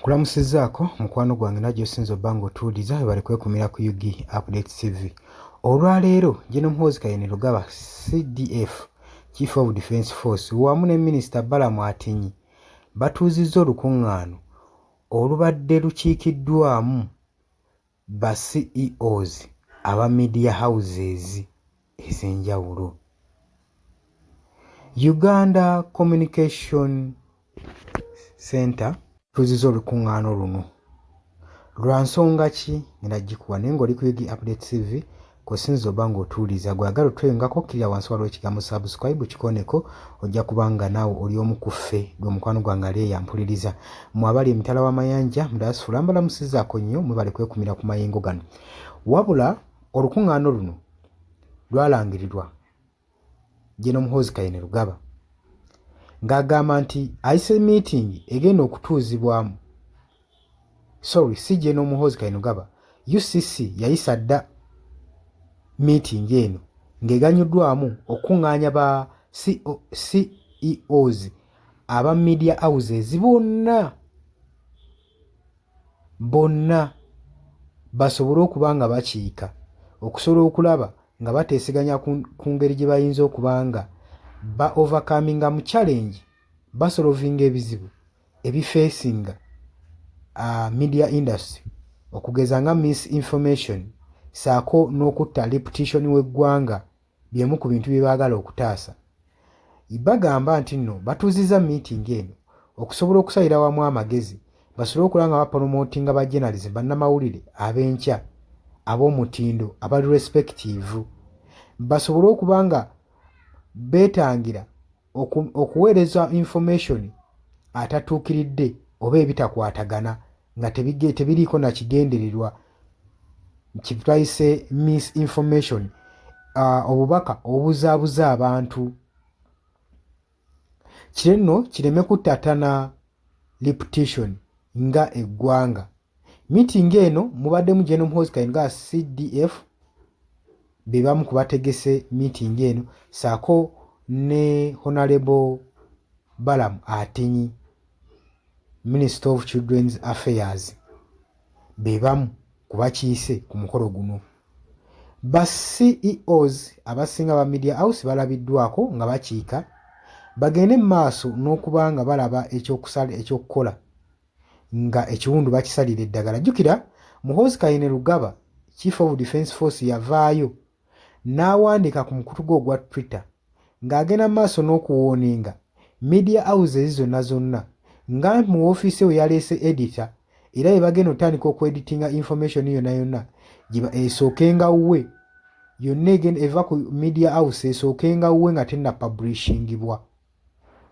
Nkulamusizaako mukwano gwange najjo sinzo bango otuuliza bali kwekumira ku UG Update TV. Olwaleero General Muhoozi Kayini Lugaba CDF Chief of Defence Force wamu ne Minisita Balamu Atinyi batuuzizza olukuŋŋaano olubadde lukiikiddwamu ba CEOs aba media houses ez'enjawulo. Uganda Communication Center tuuzizza olukuŋŋaano luno. Lwa nsonga ki ngenda gikuwa naye ng'oli ku UG Update TV kosinzo bango otuuliza gwagala otwengako kirya wansi waliwo ekigambo subscribe kikoneko ojja kubanga naawe oli omu ku ffe gwe mukwano gwange ali yampuliriza mmwe abali emitala w'amayanja mu diaspora mbalamusizaako nnyo mwe bali kwekumira ku mayengo gano. Wabula olukuŋŋaano luno lwalangirirwa General Muhoozi Kayini Lugaba ng'agamba nti ayise meeting egenda okutuuzibwamu si General Muhoozi Kayini Lugaba, UCC yayisa dda meeting eno ng'eganyuddwamu okuŋŋaanya ba CEOs aba media houses bonna basobole okuba nga bakiika okusobola okulaba nga bateeseganya ku ngeri gye bayinza okuba nga ba overcoming mu challenge basolovinga ebizibu ebifeesinga media industry okugeza nga misinformation saako n'okutta reputation w'eggwanga byemu ku bintu bye baagala okutaasa. Bagamba nti nno batuuzizza meeting eno okusobola okusalira wamu amagezi basobole okulaba nga bapromotinga ba journalism bannamawulire ab'enkya ab'omutindo abali respective basobole okuba nga beetangira okuweereza information atatuukiridde oba ebitakwatagana nga tebiriiko na kigendererwa kitwayise misinformation obubaka obuzaabuza abantu kire nno kireme kuttattana reputation nga eggwanga. Meeting eno mubaddemu General Muhoozi Kayini Lugaba CDF be bamu ku bategese meeting eno saako ne Honorable Balamu Atinyi Minister of Children's Affairs be bamu ku bakiise ku mukolo guno. Ba CEOs abasinga ba media house balabiddwako nga bakiika bagende mu maaso n'okuba nga balaba ekyokukola nga ekiwundu bakisalira eddagala. Jjukira Muhoozi Kayini Lugaba Chief of Defence Force yavaayo n'awandiika ku mukutu gwe ogwa Twitter ng'agenda mu maaso n'okuwooninga media houses zonna nga mu woofiisi we yaleese editor era ye bagenda otandika okweditinga information yonna esookenga wuwe yonna egenda eva ku media house esookenga wuwe nga tenna publishingibwa.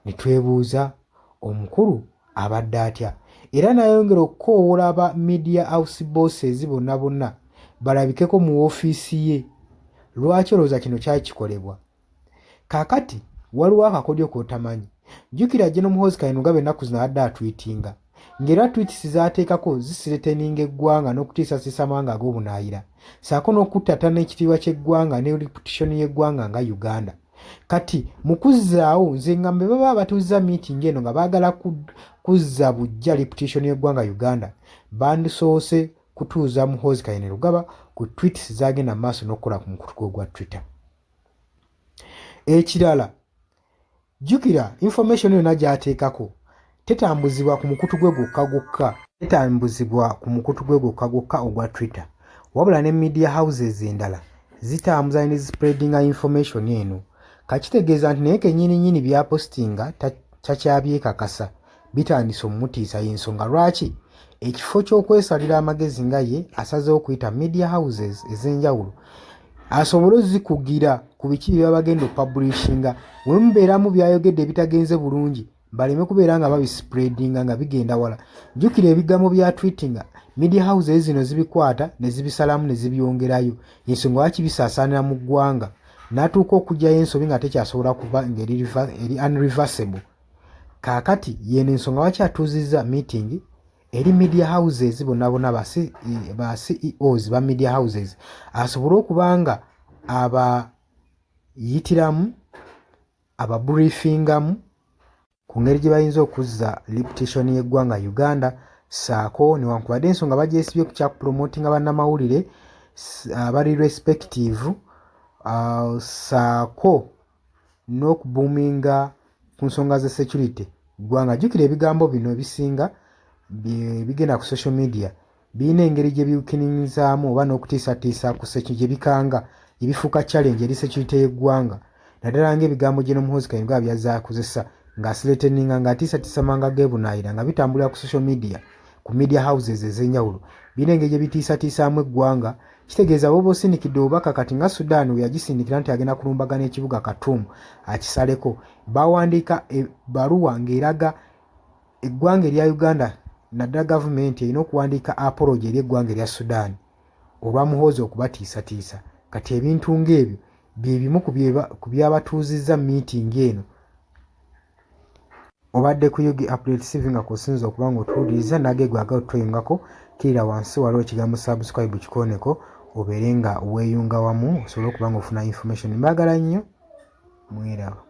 Ne twebuuza omukulu abadde atya era nayongera okukoowoola aba media house bosses bonna balabikeko mu woofiisi ye. Lwaki olowooza kino kyali kikolebwa? Kaakati waliwo akakodyo k'otamanyi. Jjukira General Muhoozi Kayini Lugaba ennaku zino adde atwitinga ng'era tweets z'ateekako zisireteninga eggwanga n'okutiisatiisa amawanga ag'obunaayira saako n'okuttatana ekitiibwa ky'eggwanga ne reputation y'eggwanga nga Uganda. Kati mu kuzzaawo nze nga mbe baba batuuzizza meeting eno nga baagala kuzza buggya reputation y'eggwanga Uganda bandisoose kutuuza Muhoozi Kayini Lugaba ku tweets z'agenda mu maaso n'okukola ku mukutu gwe ogwa Twitter. Ekirala jjukira information yonna gy'ateekako tetambuzibwa ku mukutu gwe gwokka ogwa Twitter wabula ne media houses endala zitambuza ne spreadinga information eno. Kakitegeeza nti naye kennyini byapostinga takyabyekakasa bitandise omumutiisa y'ensonga lwaki ekifo ky'okwesalira amagezi nga ye asazeewo okuyita media houses ez'enjawulo asobole ozikugira ku biki bye baba bagenda opublishinga we mubeeramu byayogedde ebitagenze bulungi baleme kubeera nga babispreadinga nga bigenda wala. Jjukira ebigambo bya tweetinga media houses zino zibikwata ne zibisalamu ne zibyongerayo ensonga lwaki bisaasaanira mu ggwanga n'atuuka okugyayo ensobi nga tekyasobola kuba ng'eri unreversible. Kaakati yeeno ensonga lwaki atuuzizza meeting eri media houses bonna ba CEOs ba media houses asobole okuba nga abayitiramu ababriefingamu ku ngeri gye bayinza okuzza reputation y'eggwanga Uganda saako newankubadde ensonga bagyesibye ku kya promotinga bannamawulire abali respective saako n'okubuuminga ku nsonga za security ggwanga. Jjukira ebigambo bino ebisinga bigenda ku social media birina engeri gye biwukinizaamu oba n'okutiisatiisa ku gye bikanga ebifuuka challenge eri security y'eggwanga, naddala ng'ebigambo gye n'omuhoozi Kayingo byazaakozesa ng'asireteninga ng'atiisatiisa manga geebunaayira nga bitambulira ku social media ku media houses ez'enjawulo, birina engeri gye bitiisatiisaamu eggwanga. Kitegeeza bw'oba osindikidde obubaka kati nga Sudan we yagisindikira nti agenda kulumbagana ekibuga Khartoum akisaleko, bawandiika ebbaluwa ng'eraga eggwanga erya Uganda naddala gavumenti erina okuwandiika apology eri eggwanga erya Sudan olwa Muhoozi okubatiisatiisa. Kati ebintu ng'ebyo bye bimu ku byabatuuzizza meeting eno. Obadde ku Yugi Update TV nga kusinza okuba ng'otuwuliriza nage gwagala otweyungako kirira wansi waliwo ekigambo subscribe kikooneko obeere nga weeyunga wamu osobole okuba ng'ofuna information. Mbagala nnyo, mweraba.